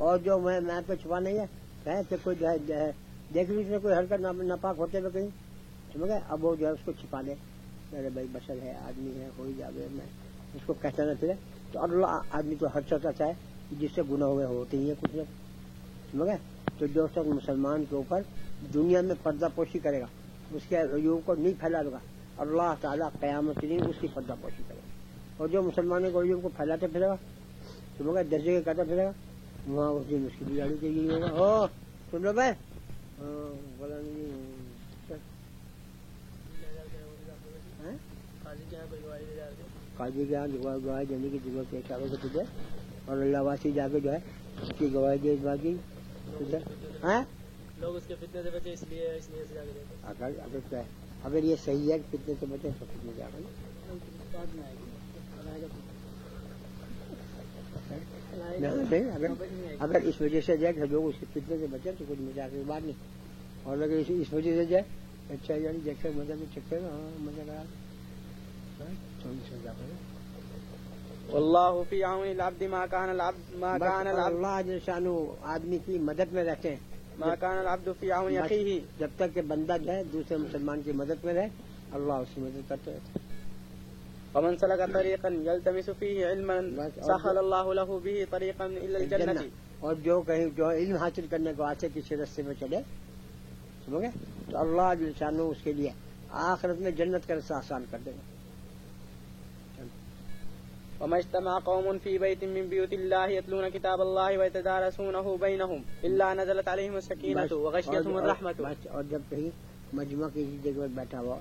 اور جو میں پہ چھپا نہیں ہے کہ کوئی جو ہے دیکھ لی کوئی حرکت ناپاک ہوتے ہوئے کہیں سمجھ گئے اب وہ جو ہے اس کو چھپا لے ارے بھائی بشر ہے آدمی ہے ہو ہی جاوے میں اس کو کہتا نہ پھرے تو اللہ آدمی تو ہر چوتھا چاہے جس سے گناہ ہوئے ہوتے ہی ہیں کچھ نہ سمجھ گئے تو جو شخص مسلمان کے اوپر دنیا میں پردہ پوشی کرے گا اس کے عیوب کو نہیں پھیلا دے گا اللہ تعالیٰ قیامت کے دن اس کی پردہ پوشی کرے گا اور جو مسلمانوں کو عیوب کو پھیلاتے پھرے گا سمجھ گئے درجے کے کرتا پھرے گا وہاں اس دن اس کی بگاڑی کے لیے ہوگا ہو سن لو بھائی قاضی کے یہاں گواہی دینے کی ضرورت ہے اشاروں سے تجھے اور اللہ واسی جا کے جو ہے اس کی گواہی دے اس بات کی لوگ اس کے فتنے سے بچے اس لیے سزا کے دیتے اگر یہ صحیح ہے فتنے سے بچے تو فتنے جا کر اگر اس وجہ سے جائے کہ لوگ اس کے فتنے سے بچے تو کچھ مزاق کی بات نہیں اور اگر اس وجہ سے جائے اچھا یعنی دیکھے مزہ میں چکے مزہ کرا واللہ فی عون العبد ما کان اللہ جل آدمی کی مدد میں رہتے ہیں ما کان العبد فی عون اخیہ جب تک کہ بندہ جو ہے دوسرے مسلمان کی مدد میں رہے اللہ اس کی مدد کرتے ہیں. ومن سلک طریقا یلتمس فیہ علما سہل اللہ لہ بہ طریقا الی الجنہ. اور جو کہیں جو علم حاصل کرنے کو آتے کسی راستے میں چلے سمجھ گئے تو اللہ جل شانہ اس کے لیے آخرت میں جنت کا رستہ آسان کر دے گا. وما اجتمع قوم في بيت من بيوت الله يتلون كتاب الله ويتدارسونه بينهم إلا نزلت عليهم السكينة وغشيتهم الرحمة. اور جب کہیں مجمع کسی جگہ پر بیٹھا ہوا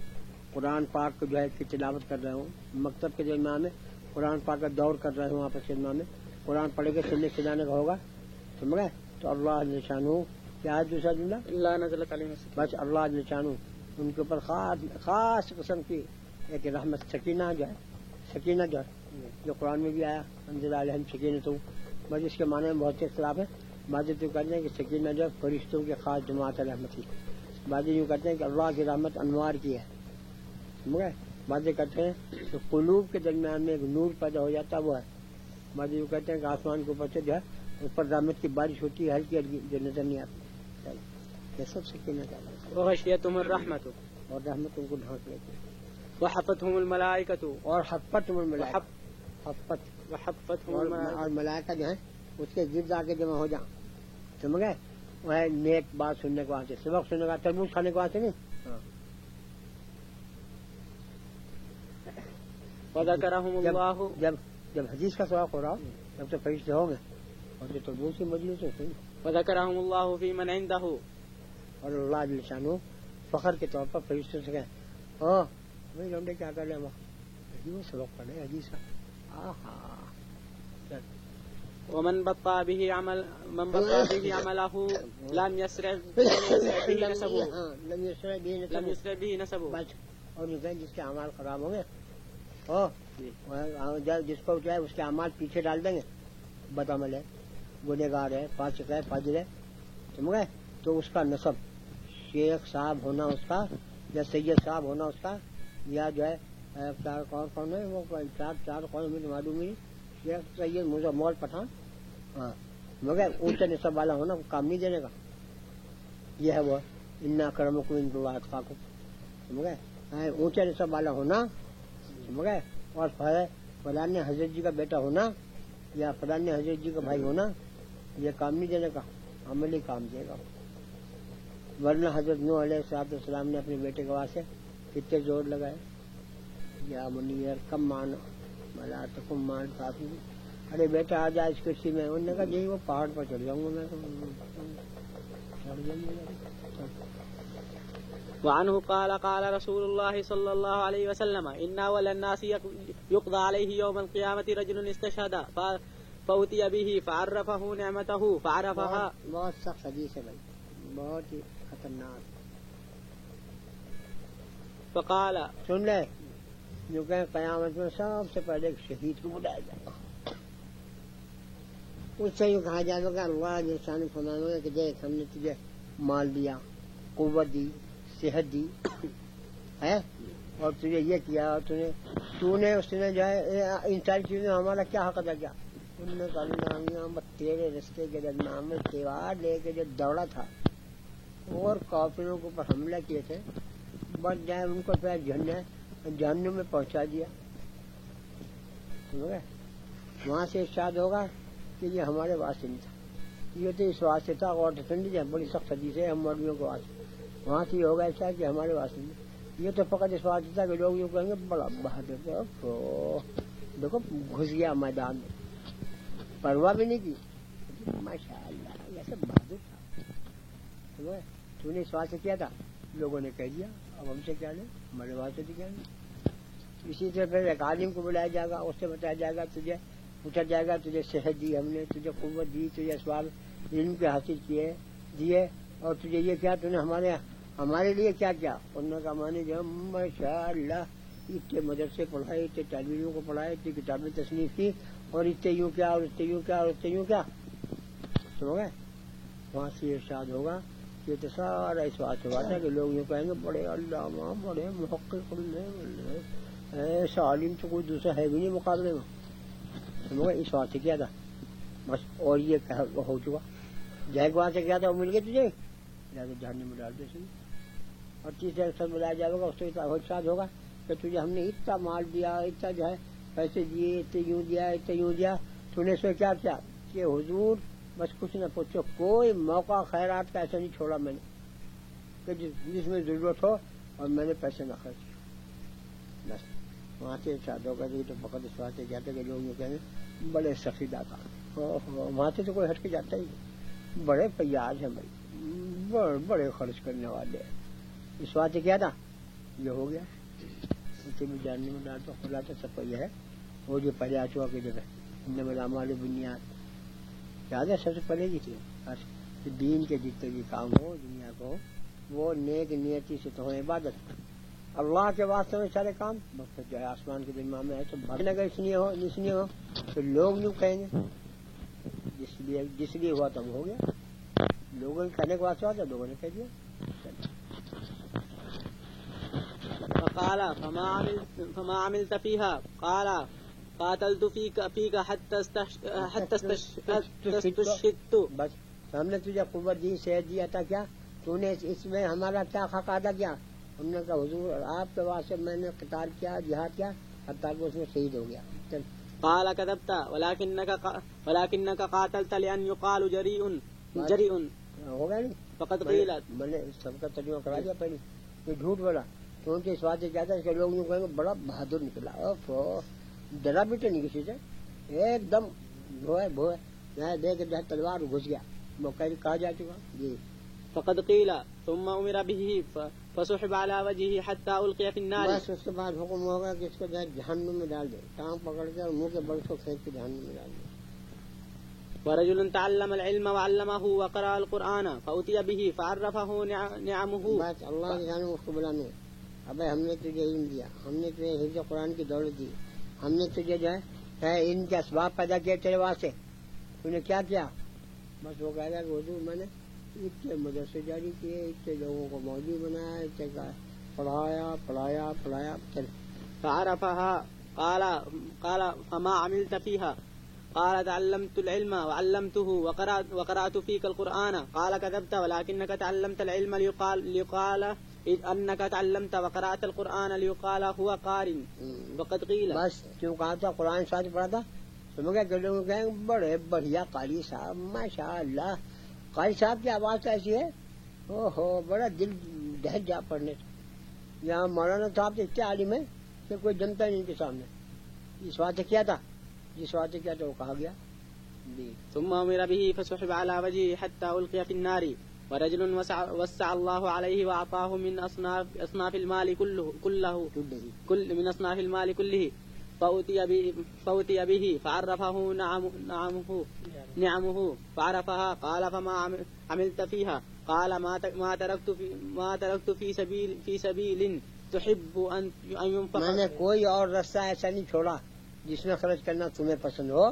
قرآن پاک کو جو ہے کی تلاوت کر رہے ہوں مکتب کے درمیان میں قرآن پاک کا دور کر رہے ہوں آپس کے درمیان میں قرآن پڑھے کے سننے کھلانے کا ہوگا سمجھ گئے تو اللہ نشانہ کیا ہے دوسرا جملہ اللہ نزلت عليهم السكينة بس اللہ نشانہ ان کے اوپر خاص قسم کی ایک رحمت سکینہ جو ہے جو قرآن میں بھی آیا انزل علیہم سکینۃ بس اس کے معنی میں بہت سے اختلاف ہے. بعض تو کہتے ہیں کہ سکینہ جو فرشتوں کے خاص جماعت رحمت کی بعض یوں کہتے ہیں کہ اللہ کی رحمت انوار کی ہے سمجھ گئے بعض کہتے ہیں کہ قلوب کے درمیان میں ایک نور پیدا ہو جاتا وہ ہے بعض یوں کہتے ہیں کہ آسمان کے اوپر سے جو ہے اس پر رحمت کی بارش ہوتی ہے ہلکی ہلکی جو نظر نہیں آتی یہ سب سکینہ کا وغشيتهم الرحمة اور رحمت ان کو ڈھانک لیتی ہے. وحفتهم الملائكة اور حفتهم الملائکہ وحفتهم اور ملائکہ جو ہیں اس کے ضد آ کے جمع ہو جائیں سمجھ گئے وہ ہے نیک بات سننے کو آتے سبق سننے کو تربوز کھانے کو آتے نہیں وذكرهم الله جب حدیث کا سبق ہو رہا ہو تب تو فرشتے ہوں گے اور جو تربوز کی مجلس ہے وذكرهم الله في من عنده اور اللہ جل شانہ فخر کے طور پر فرشتوں سے کہیں ہاں بھائی لوڈے کیا کر رہے ہیں وہ سبق پڑھے حدیث کا ومن بطأ به عمله لم يسرع به نسبه. اور جس کے اعمال خراب ہوں گے جس کو جو ہے اس کے اعمال پیچھے ڈال دیں گے بدعمل ہے گنہگار ہے فاسق ہے فاجر ہے سمجھ گئے تو اس کا نسب شیخ صاحب ہونا اس کا یا سید صاحب ہونا اس کا، یا جو ہے چار کون ہے وہ چار کون مجھے معلوم نہیں، یا سید مول پٹھان، ہاں، مگر اونچے نصب والا ہونا کام نہیں دینے کا. یہ ہے وہ انا کرمکم عند اللہ اتقاکم، مگر اونچے نصب والا ہونا، مگر اور فلاں حضرت جی کا بیٹا ہونا یا فلاں حضرت جی کا بھائی ہونا یہ کام نہیں دینے کا، عملی کام دے گا. ورنہ حضرت نوح علیہ السلام نے اپنے بیٹے کے واسطے کتنے زور لگائے، یا منیر کم مان ملا تکم مان کافی، ارے بیٹا آ جائے اس کرسی میں. انہوں نے کہا جی وہ پہاڑ پر چڑھ جاؤں گا میں تو چڑھ جائیں. وعنه قال قال رسول الله صلى الله عليه وسلم إن أول الناس يقضى عليه يوم القيامة رجل استشهد فأتي به فعرفه نعمته فعرفها. بہت سخت حدیث ہے بھائی، بہت ہی خطرناک. فقال سن لے، جو کہ قیامت میں سب سے پہلے ایک شہید کو بلایا جائے گا، اس سے یوں کہا جائے گا اللہ جیسان فرمانا ہے کہ دیکھ ہم نے تجھے مال دیا، قوت دی، صحت دی ہے، اور تجھے یہ کیا، اور تو نے اس نے جو ہے ان ساری چیزوں میں ہمارا کیا حق ادا کیا. انہوں نے کہا تیرے رستے کے درمیان میں تیوار لے کے جو دوڑا تھا اور کافروں کے اوپر حملہ کیے تھے، بس جائے ان کو پھر جہنم میں پہنچا دیا. وہاں سے ارشاد ہوگا کہ یہ ہمارے واسطے نہیں تھا، یہ تو اس واسطے تھا. اور ٹھنڈی ہے، بڑی سخت حدیث ہے ہم مولویوں کے واسطے. وہاں سے یہ ہوگا ایسا کہ ہمارے واسطے نہیں، یہ تو فقط اس واسطے تھا کہ لوگ یوں کہیں گے بڑا بہادر تھا، دیکھو گھس گیا میدان میں، پرواہ بھی نہیں کی، ماشاء اللہ ایسا بہادر تھا. تو نے اس واسطے کیا تھا، لوگوں نے کہہ دیا اب ہم سے کیا لیں، ہمارے واسطے تو کیا نہیں. اسی طرح پھر ایک عالم کو بلایا جائے گا، اس سے بتایا جائے گا، تجھے پوچھا جائے گا تجھے صحت دی ہم نے، تجھے قوت دی، تجھے اسباب علم کے حاصل کیے دیے، اور تجھے یہ کیا، تو نے ہمارے لیے کیا کیا. انہوں نے کہا مانے جو ماشاء اللہ اتنے مدرسے پڑھائے، اتنے طالبوں کو پڑھائے، اتنی کتابیں تصنیف کی، اور اتنے یوں کیا اور اتنے یوں کیا اور اتنے یوں کیا. سمجھ گئے؟ وہاں سے ارشاد ہوگا کہ تو سارا اس بات سے بات ہے کہ لوگ یوں کہیں گے بڑے علامہ، بڑے محقق، ایسا عالم تو کوئی دوسرا ہے بھی نہیں مقابلے میں. سمجھ گئے؟ اس بات سے کیا تھا بس. اور یہ ہو چکا، جائے وہاں سے کیا تھا، وہ مل گئے تجھے لہٰذا جہنم میں ڈال دے سکے. اور تیسرے اکثر بلایا جائے گا، اس سے ارشاد ہوگا کہ تجھے ہم نے اتنا مال دیا، اتنا جو ہے پیسے دیے، اتنے یوں دیا، اتنے یوں دیا، تو نے اس میں کیا کیا کہ حضور بس کچھ نہ پوچھو، کوئی موقع خیرات کا ایسا نہیں چھوڑا میں نے کہ جس میں ضرورت ہو اور میں نے پیسے نہ خرچ کیا. بس وہاں سے ارشاد ہوگا کہ تو فقط اس بات سے کہتے کہ لوگ یہ کہیں گے بڑے سخی داتا. وہاں سے تو کوئی ہٹ کے جاتا ہی نہیں، بڑے پیاز ہیں بھائی، بڑے خرچ کرنے والے. اس بات سے کیا تھا یہ ہو گیا، اسے بھی جاننے میں ڈالتا کھلا تو سب کو یہ ہے. وہ جو پہلے آ چکا کی جگہ انما الاعمال بالنیات، یاد ہے سب سے پہلے جی تھی دین کے جتنے بھی کام ہو دنیا کو وہ نیک نیتی سے تو عبادت اللہ کے واسطے میں سارے کام. بس جو ہے آسمان کے درمیان میں ہے تو بھاگنے کا اس لیے ہو تو لوگ یوں کہیں گے جس لیے ہوا تو وہ ہو گیا. لوگوں کے کہنے کے واسطے ہوا تو لوگوں نے کہہ دیا. فقال فما عملت فيها قال قاتلت فيك حتى استشهدت. بس ہم نے تجھے قوت دی، صحت دیا تھا، کیا تو نے اس میں ہمارا کیا حق ادا کیا. ہم نے کہا حضور آپ کے واسطے میں نے قتال کیا، جہاد کیا، حتیٰ کہ اس میں شہید ہو گیا. قال كذبت ولكنك قاتلت لأن يقال جريء. ہو گیا نہیں فقد قيل. میں نے سب کا ترجمہ کرا دیا پہلے، یہ جھوٹ بولا تو ان کے اس بات سے کہتا ہے کہ لوگ یوں کہیں گے بڑا بہادر نکلا، ڈرا بھی تو نہیں کسی سے، ایک دم بھوئے یہاں دے کے تلوار گھس گیا. وہ کہا جا چکا جی. فقد قيل ثم أمر به فسحب على وجهه حتى ألقي في النار. بس اس کے بعد حکم ہوگا کہ اس کو جہنم میں ڈال دے، ٹانگ پکڑ کے اور منہ کے بل کو کھینچ کے جہنم میں ڈال دے. ورجل تعلم العلم وعلمه وقرأ القرآن فأتي به فعرفه نعمه. بس اللہ کے جانے اس کو بلانے، ابے ہم نے تجھے علم دیا، ہم نے تجھے حفظ قرآن کی دولت دی، ہم نے تجھے جو ہے ان کے اسباب پیدا کیے تیرے واسطے، تو نے کیا کیا. بس وہ کہہ گا کہ حضور میں نے اتنے مدرسے جاری کیے، اتنے لوگوں کو مولوی بنایا، اتنے پڑھایا چل. فعرفها قال فما عملت فيها قال تعلمت العلم وعلمته وقرأت فيك القرآن قال كذبت ولكنك تعلمت العلم ليقال أنك تعلمت وقرأت القرآن ليقال هو قارئ وقد قيل. بس کیوں کہا تھا قرآن ساتھ پڑھا تھا. سمجھ گئے کہ لوگ کہیں بڑے بڑھیا قاری صاحب ماشاء اللہ. قاری صاحب کی آواز ایسی ہے او ہو بڑا دل دہل جا پڑھنے. یہاں مولانا صاحب تو اتنے عالم ہیں کہ کوئی جنتا نہیں ان کے سامنے. اس واسطے کیا تھا وہ کہا گیا. ثم أمر به فسحب على وجهه حتى ألقي في النار ورجل وسع الله عليه وأعطاه من أصناف المال كل من أصناف المال كله فأتي به فعرفه نعمه فعرفها قال فما عملت فيها قال ما تركت في سبيل تحب أن ينفق. میں نے کوئی اور رستہ ایسا نہیں چھوڑا جس میں خرچ کرنا تمہیں پسند ہو.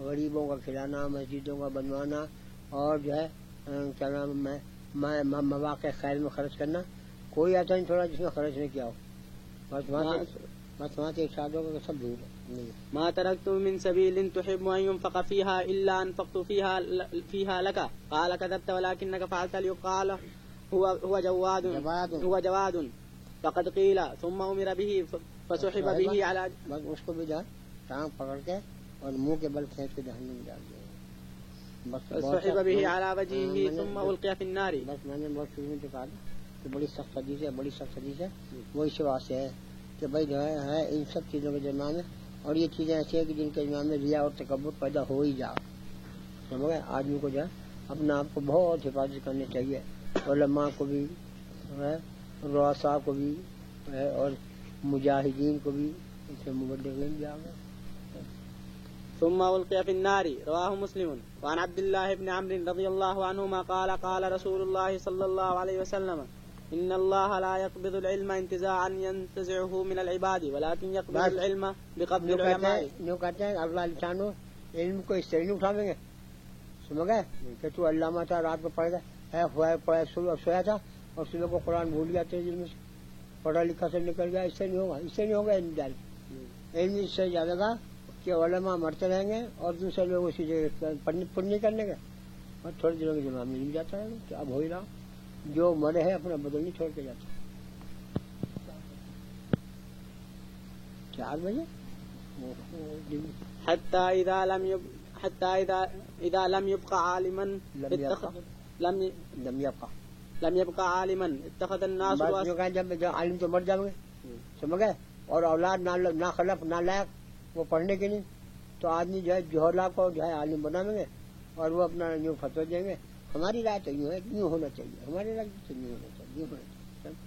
غریبوں کا کھلانا, مسجدوں کا بنوانا, اور جو ہے کیا نام مواقع خیر میں خرچ کرنا, کوئی ایسا نہیں چھوڑا جس میں خرچ نہیں کیا ہو. بس وہاں سے ایک شادوں کا سب دور ہے. ما تركت من سبيل تحب أن ينفق فيها إلا أنفقت فيها لك قال كذبت ولكنك فعلت ليقال هو جواد فقد قيل. ثم أمر به فسحب به على بس اس کو بھی جا ٹانگ پکڑ کے اور منہ کے بل کھینچ کے جہنم میں ڈال دیا. فسحب به على وجهه ثم ألقي في النار. بس میں نے بہت شروع میں کہا کہ بڑی سخت حدیث ہے وہ اس واسطے ہے کہ بھائی جو ہے ان سب چیزوں کے درمیان میں, اور یہ چیزیں ایسی ہیں کہ جن کے درمیان میں ریا اور تکبر پیدا ہو ہی جا. سمجھ گئے. آدمی کو جو ہے اپنے آپ کو بہت حفاظت کرنی چاہیے, علماء کو بھی, رؤساء کو بھی, اور مجاہدین کو بھی, اس سے مبلغین بھی آ گئے. ثم ألقي في النار. رواه مسلم. وعن عبد الله بن عمرو رضي الله عنهما قال قال رسول الله صلى الله عليه وسلم إن الله لا يقبض العلم انتزاعا ينتزعه من العباد ولكن يقبض العلم بقبض العلماء. یوں کہتے ہیں اللہ لسانو علم کو اس سے نہیں اٹھا دیں گے. سمجھ گئے کہ تو علامہ تھا, رات کو پڑھ گئے, سویا تھا اور صبح کو قرآن بھول گیا تیز علم سے, پڑھا لکھا سے نکل گیا. اس سے نہیں ہوگا علم جاری. علم اس سے جائے گا کہ علماء مرتے رہیں گے اور دوسرے لوگ اسی جگہ پڑھنے کرنے گے, اور تھوڑے دنوں کے جمع مل جاتا ہے. کہ اب ہو ہی رہا جو مرے ہیں اپنا بدل نہیں چھوڑ کے جاتا. 4 بجے حتى إذا لم يبقى عالما لم يبقى عالما اتخذ الناس. جب عالم تو مر جائیں گے, سمجھ گئے, اور اولاد نہ خلف نہ لائق وہ پڑھنے کے نہیں, تو آدمی جو ہے جوہلا کو جو ہے عالم بنائیں گے اور وہ اپنا یوں فتویٰ دیں گے. ہماری رائے تو یوں ہے, یوں ہونا چاہیے, ہماری رائے تو یوں ہونا چاہیے, یوں ہونا چاہیے.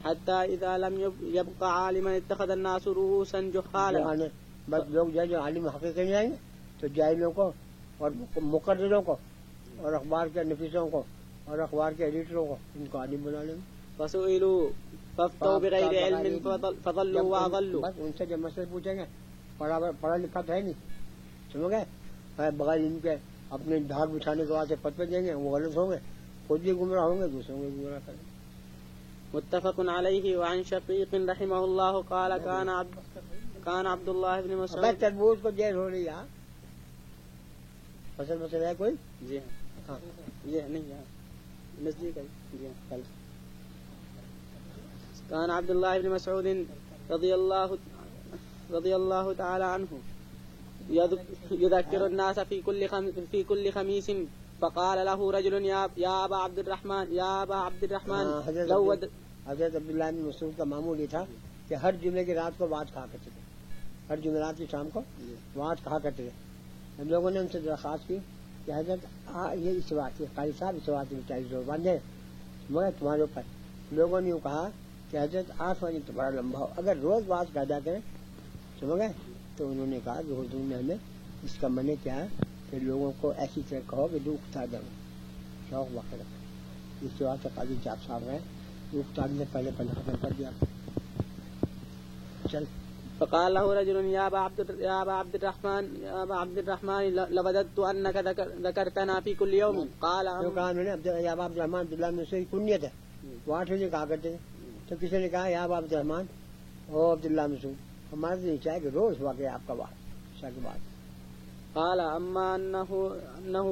حتى إذا لم يبقى عالما اتخذ الناس رؤوسا جهالا. بس لوگ جو عالم حقیقی نہیں آئیں گے تو جاہلوں کو اور مقرروں کو اور اخبار کے نفیسوں کو اور اخبار کے ایڈیٹروں کو ان کو عالم بنا لیں گے. فسئلوا فافتوا بغیر علم فضلوا واضلوا. بس ان سے جب مسئلے پوچھیں گے, پڑھا لکھا تو ہے نہیں, سمجھ گئے, بغیر ان کے اپنے دھاگ بچھانے کے واسطے فتوے دیں گے, وہ غلط ہوں گے, خود بھی گمراہ ہوں گے, دوسروں کو گمراہ کریں گے. متفق عليه. وعن شقيق رحمه الله قال كان عبد الله بن مسعود. تربوز کو دیر ہو رہی ہے, فصل مسئلہ ہے کوئی؟ جی ہاں, یہ نہیں ہے نزدیک ہے. جی ہاں. كان عبد الله بن مسعود رضي الله تعالى عنه يذكر الناس في كل خميس فقال له رجل يا أبا عبد الرحمن حضرت عبداللہ بن مسعود کا معمول یہ تھا کہ ہر جمعے کی رات کو بات کہا کرتے تھے, ہر جمعرات کی شام کو بات کہا کرتے تھے. لوگوں نے ان سے درخواست کی کہ حضرت یہ اس بات کی قاری صاحب اس بات میں چاہیے زور باندھے مگر تمہارے اوپر. لوگوں نے یوں کہا کہ حضرت 8 بجے تو بڑا لمبا ہو, اگر روز بات پیدا کریں سمجھ گئے. تو انہوں نے کہا کہ حضور نے ہمیں اس کا منع کیا ہے کہ لوگوں کو ایسی طرح کہو کہ دو اکتا دیں, شوق واقع رکھیں. اس کے بعد قاضی جاب صاحب ہیں, دو اکتا نے پہلے ختم کر دیا. چل. فقال له رجل يا أبا عبد الرحمن لوددت أنك ذكرتنا في كل يوم. قال يا أبا عبد الرحمن عبداللہ میں سے کنیت ہے, وہ 8 بجے کہا کرتے تھے, تو کسی نے کہا یا عبد الرحمان او عبداللہ مسعود ہمارے تو یہ چاہے کہ روز واقع آپ کا بات عشاء کے بعد قال اما انه لم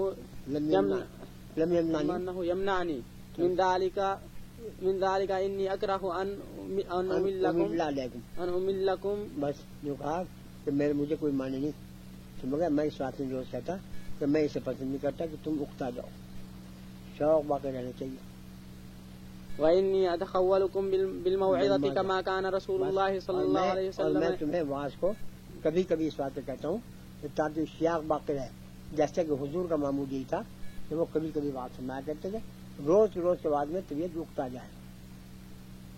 يمنعني انه يمنعني من ذلك انی اکرہ ان امل لکم بس جو کہا کہ مجھے کوئی معنی نہیں سمجھ گیا میں اس بات میں جو کہتا کہ میں اسے پسند نہیں کرتا کہ تم اکتا جاؤ شوق باقی رہنا چاہیے وإني أتخولكم بالموعظة كما كان رسول الله صلى الله عليه وسلم اور میں تمہیں واعظ کو کبھی کبھی اس بات پہ کہتا ہوں کہ تاکہ شیاق باقی رہے جیسے کہ حضور کا معمول یہی تھا کہ وہ کبھی کبھی بات سنایا کرتے تھے روز کے بعد میں طبیعت اکتا جائے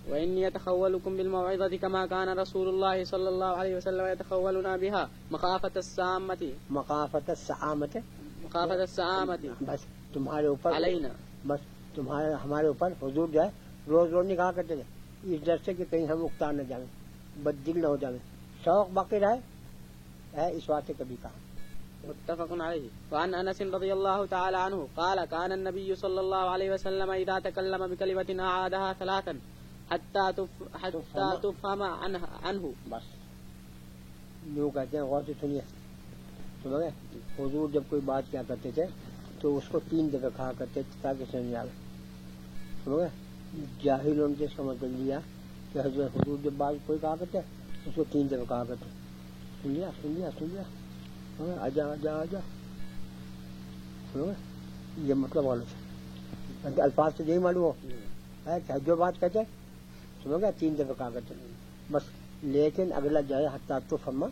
وإني أتخولكم بالموعظة كما كان رسول الله صلى الله عليه وسلم يتخولنا بها مخافة السعامة بس تمہارے اوپر علينا بس ہمارے اوپر حضور جو ہے روز نہیں کہا کرتے تھے اس ڈر سے کہ کہیں ہم اکتا نہ جائیں بد دل نہ ہو جائیں شوق باقی رہے اس بات سے کبھی کہا متفق عليه. وعن انس رضي الله تعالى عنه قال كان النبي صلى الله عليه وسلم اذا تكلم بكلمة اعادها ثلاثا حتى تفهم عنه بس یوں کہتے ہیں غور سے سنیے سنو گے حضور جب کوئی بات کیا کرتے تھے تو اس کو 3 دفعہ کہا کرتے تھے تاکہ سمجھ آئے سنو گے جاہلوں نے اس کا مطلب لیا کہ حضور جب بات کوئی کہا کرتے اس کو 3 دفعہ کہا کرتے سن لیا آجا سنو گے یہ مطلب غلط ہے الفاظ سے یہی معلوم ہو کہ جو بات کہتے سنو گے 3 دفعہ کہا کرتے بس لیکن اگلا جو ہے حتیٰ تو فرما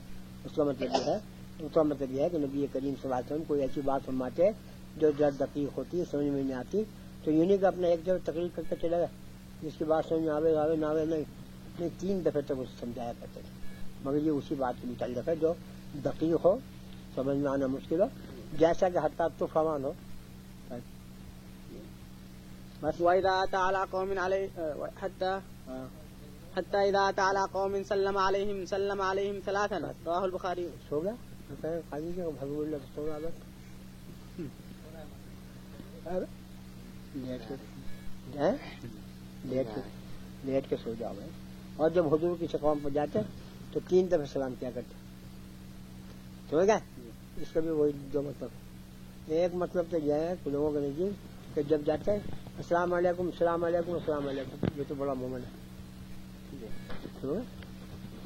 اس کا مطلب یہ ہے کہ نبی کریم صلی اللہ علیہ وسلم کوئی ایسی بات فرماتے جو جد دقیق ہوتی ہے سمجھ میں نہیں آتی تو یوں نہیں کہ اپنا ایک جگہ تقریر کر کے چلا گیا جس کی بات سمجھ میں آوے نہ آوے نہیں 3 دفعہ تک اسے سمجھایا کرتے تھے مگر یہ اسی بات کے متعلق ہے جو دقیق ہو سمجھ میں آنا مشکل ہو جیسا کہ حتیٰ تو فوان ہو بس وإذا أتى على قوم حتى إذا أتى على قوم سلم عليهم 3 رواه البخاري. سو گیا خالی کے بھگو اللہ سو گیا بس لیٹ کے سو جاؤ اور جب حضور کی قوم پر جاتے تو 3 دفعہ سلام کیا کرتے سمجھ گئے اس کا بھی وہی 2 مطلب ایک مطلب تو یہ ہے کہ لوگوں کے نزدیک کہ جب جاتے ہیں السلام علیکم السلام علیکم السلام علیکم یہ تو بڑا مومن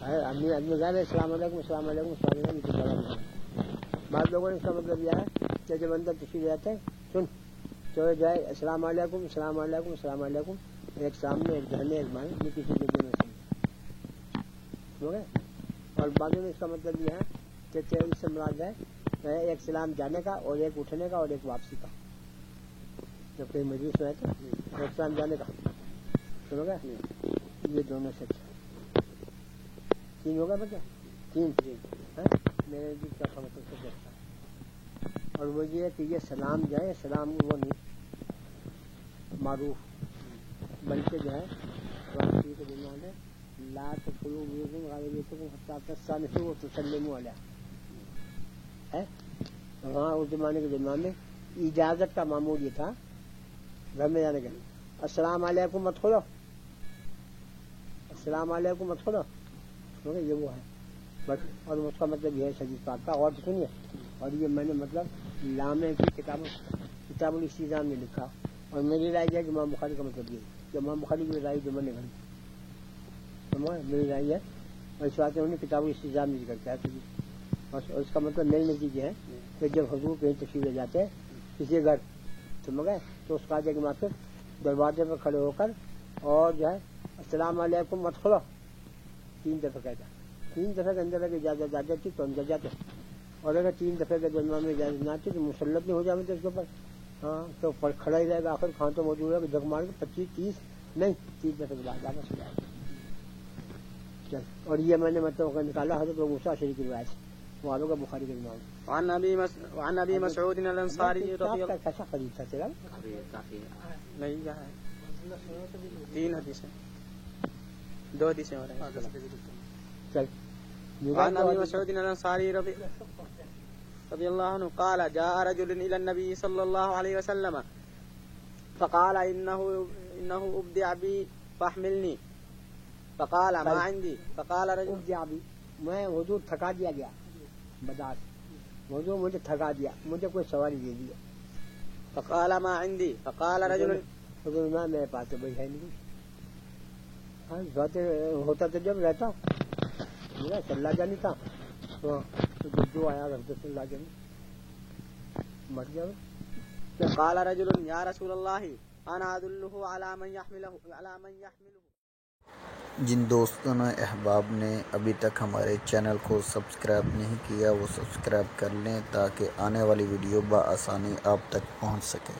ہے آدمی ظاہر السلام علیکم السلام علیکم السلام علیکم یہ تو بڑا مومن ہے بعض لوگوں نے اس کا مطلب یہ ہے کہ جب اندر تشریف جاتے ہیں سن تو جائے السلام علیکم السلام علیکم السلام علیکم ایک سامنے ایک دھرنے ایک مانے یہ کسی جگہ میں سمجھ گئے اور بعضوں میں اس کا مطلب یہ ہے کہ اس سے مراد ہے ایک سلام جانے کا اور ایک اٹھنے کا اور ایک واپسی کا جب کوئی مجلس میں ہے تو ایک سلام جانے کا سنو گا یہ دونوں سے 3 ہوگا بچہ 3 میرے جی کا مطلب سے دیکھتا ہے اور وہ یہ ہے کہ یہ سلام جو ہے سلام وہ نہیں معروف بلکہ جو ہے کے درمیان ہے لا تقولوا غالبیتکم حتی تستانسوا وتسلموا علیہ ہے وہاں اس زمانے کے درمیان میں اجازت کا معمول یہ تھا گھر میں جانے کا السلام علیکم مت کھولو السلام علیکم مت کھولو یہ وہ ہے بس اور اس کا مطلب یہ ہے شدید پاک کا اور سنیے اور یہ میں نے مطلب لامے کی کتاب الاستئذان میں لکھا اور میری رائے یہ ہے کہ امام بخاری کا مطلب یہ ہے کہ امام بخاری کی رائے جو میں نے میری رائے ہے اور اس بات میں انہوں نے کتاب الاستئذان میں ذکر کیا اور اس کا مطلب میرے نزدیک ہے کہ جب حضور کہیں تشریف لے جاتے ہیں کسی گھر سمجھ گئے تو اس کا جگہ ماں پھر دروازے پر کھڑے ہو کر اور جو ہے السلام علیکم مت کھولو 3 دفعہ کہتا 3 دفعہ کے اندر اگر اجازت آ جاتی تو اندر جاتے اور اگر 3 دفعہ کے درمیان میں اجازت نہ آتی تو مسلط نہیں ہو جائے اس کے اوپر ہاں تو کھڑا ہی رہے گا آخر کھانا تو موجود ہے جگ مار کے 25-30 نہیں 30 دفعہ کے بعد آنا سو جائے گا اور یہ میں نے مطلب نکالا حضرت ابو موسیٰ شریف کی روایت سے والوں کا بخاری کے امام وعن ابي مسعود الانصاري رضي الله کیسا خرید تھا تیرا کافی نہیں کیا ہے 3 حدیثیں 2 حدیثیں ہو رہے ہیں چل وعن ابي مسعود الانصاري رضي الله عنه قال جاء رجل الى النبي صلى الله عليه وسلم فقال انه ابدع بي فاحملني فقال ما عندي فقال رجل اٹھ گیا ابھی میں حضور تھکا دیا گیا بداس حضور مجھے تھکا دیا مجھے کوئی سواری دے دیا فقال ما عندي فقال رجل حضور میں میرے پاس تو بھائی ہے نہیں ہاں باتیں ہوتا تو جب رہتا میرا چلا جانی تھا تو جو آیا رہتا چلا جانی مر گیا قال رجل يا رسول الله انا ادله على من يحمله جن دوستوں نے احباب نے ابھی تک ہمارے چینل کو سبسکرائب نہیں کیا وہ سبسکرائب کر لیں تاکہ آنے والی ویڈیو بآسانی آپ تک پہنچ سکے.